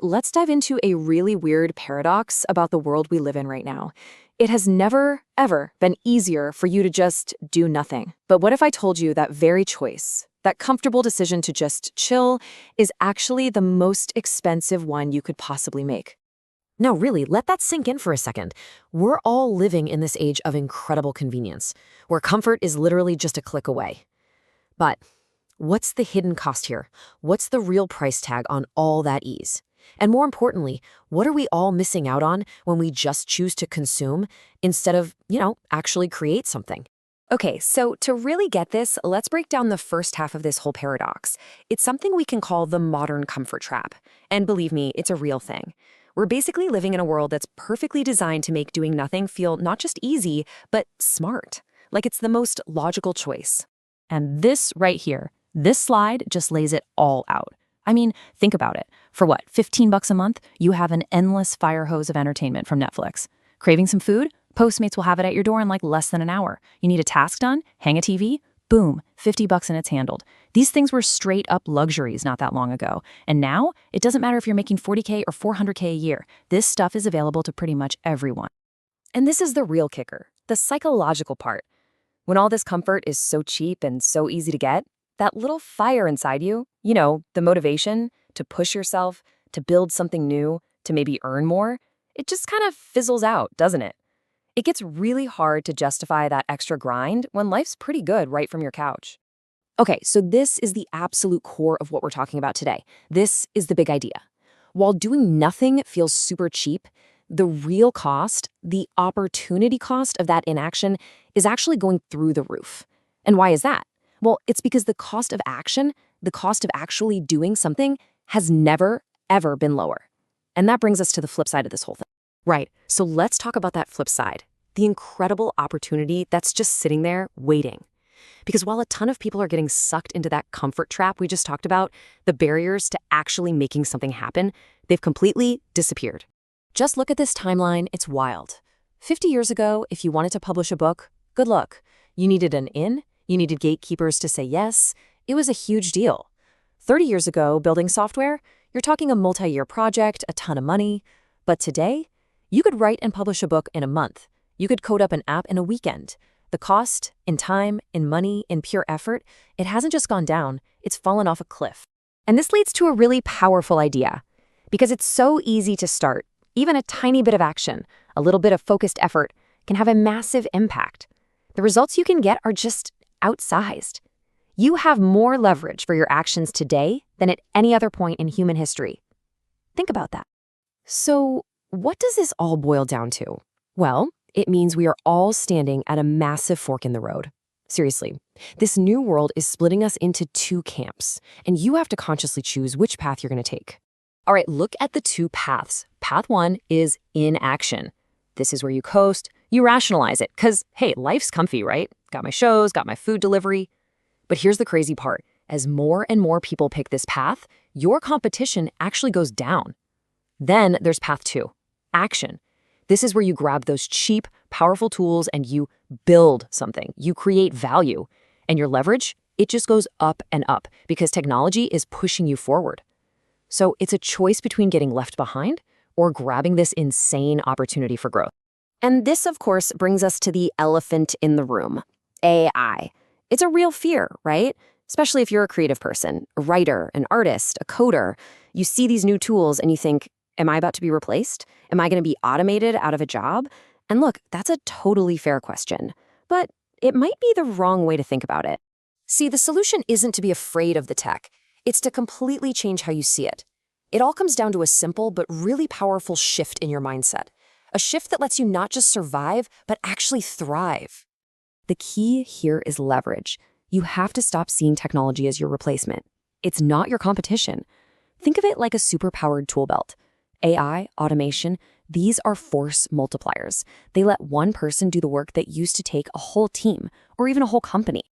let's dive into a really weird paradox about the world we live in right now. It has never, ever been easier for you to just do nothing. But what if I told you that very choice, that comfortable decision to just chill, is actually the most expensive one you could possibly make? No, really, let that sink in for a second. We're all living in this age of incredible convenience, where comfort is literally just a click away. But what's the hidden cost here? What's the real price tag on all that ease? And more importantly, what are we all missing out on when we just choose to consume instead of, actually create something? Okay, so to really get this, let's break down the first half of this whole paradox. It's something we can call the modern comfort trap. And believe me, it's a real thing. We're basically living in a world that's perfectly designed to make doing nothing feel not just easy, but smart. Like it's the most logical choice. And this right here, this slide just lays it all out. I mean, think about it. For what, 15 bucks a month, you have an endless fire hose of entertainment from Netflix. Craving some food? Postmates will have it at your door in like less than an hour. You need a task done? Hang a TV? Boom, 50 bucks and it's handled. These things were straight up luxuries not that long ago. And now, it doesn't matter if you're making 40K or 400K a year. This stuff is available to pretty much everyone. And this is the real kicker, the psychological part. When all this comfort is so cheap and so easy to get, that little fire inside you, the motivation to push yourself, to build something new, to maybe earn more, it just kind of fizzles out, doesn't it? It gets really hard to justify that extra grind when life's pretty good right from your couch. Okay, so this is the absolute core of what we're talking about today. This is the big idea. While doing nothing feels super cheap, the real cost, the opportunity cost of that inaction is actually going through the roof. And why is that? Well, it's because the cost of action, the cost of actually doing something, has never, ever been lower. And that brings us to the flip side of this whole thing. Right, so let's talk about that flip side, the incredible opportunity that's just sitting there waiting. Because while a ton of people are getting sucked into that comfort trap we just talked about, the barriers to actually making something happen, they've completely disappeared. Just look at this timeline, it's wild. 50 years ago, if you wanted to publish a book, good luck. You needed an in, you needed gatekeepers to say yes. It was a huge deal. 30 years ago, building software, you're talking a multi-year project, a ton of money. But today, you could write and publish a book in a month. You could code up an app in a weekend. The cost, in time, in money, in pure effort, it hasn't just gone down, it's fallen off a cliff. And this leads to a really powerful idea. Because it's so easy to start, even a tiny bit of action, a little bit of focused effort, can have a massive impact. The results you can get are just outsized. You have more leverage for your actions today than at any other point in human history. Think about that. So, what does this all boil down to? Well, it means we are all standing at a massive fork in the road. Seriously, this new world is splitting us into two camps, and you have to consciously choose which path you're going to take. All right, look at the two paths. Path one is inaction. This is where you coast, you rationalize it, because, hey, life's comfy, right? Got my shows, got my food delivery. But here's the crazy part. As more and more people pick this path, your competition actually goes down. Then there's path two, action. This is where you grab those cheap, powerful tools and you build something. You create value. And your leverage, it just goes up and up because technology is pushing you forward. So it's a choice between getting left behind or grabbing this insane opportunity for growth. And this, of course, brings us to the elephant in the room, AI. It's a real fear, right? Especially if you're a creative person, a writer, an artist, a coder. You see these new tools and you think, am I about to be replaced? Am I going to be automated out of a job? And look, that's a totally fair question, but it might be the wrong way to think about it. See, the solution isn't to be afraid of the tech. It's to completely change how you see it. It all comes down to a simple but really powerful shift in your mindset. A shift that lets you not just survive, but actually thrive. The key here is leverage. You have to stop seeing technology as your replacement. It's not your competition. Think of it like a super-powered tool belt. AI, automation, these are force multipliers. They let one person do the work that used to take a whole team or even a whole company.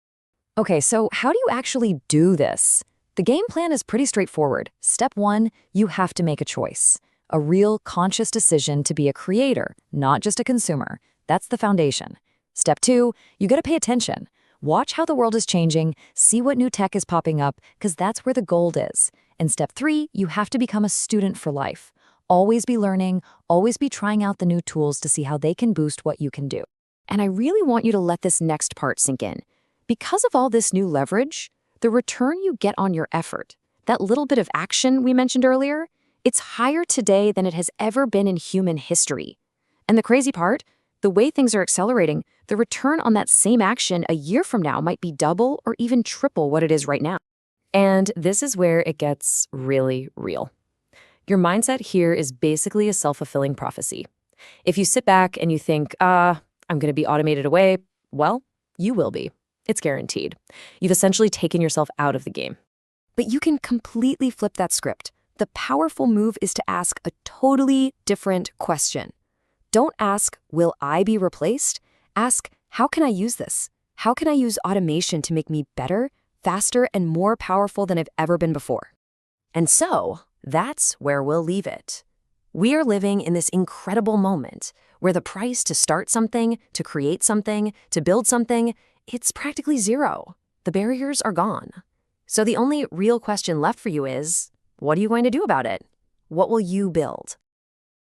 Okay, so how do you actually do this? The game plan is pretty straightforward. Step one, you have to make a choice. A real conscious decision to be a creator, not just a consumer. That's the foundation. Step two, you gotta pay attention. Watch how the world is changing, see what new tech is popping up, because that's where the gold is. And step 3, you have to become a student for life. Always be learning, always be trying out the new tools to see how they can boost what you can do. And I really want you to let this next part sink in. Because of all this new leverage, the return you get on your effort, that little bit of action we mentioned earlier, it's higher today than it has ever been in human history. And the crazy part, the way things are accelerating, the return on that same action a year from now might be double or even triple what it is right now. And this is where it gets really real. Your mindset here is basically a self-fulfilling prophecy. If you sit back and you think, I'm going to be automated away, well, you will be. It's guaranteed. You've essentially taken yourself out of the game. But you can completely flip that script. The powerful move is to ask a totally different question. Don't ask, will I be replaced? Ask, how can I use this? How can I use automation to make me better, faster, and more powerful than I've ever been before? And so, that's where we'll leave it. We are living in this incredible moment where the price to start something, to create something, to build something, it's practically zero. The barriers are gone. So the only real question left for you is, what are you going to do about it? What will you build?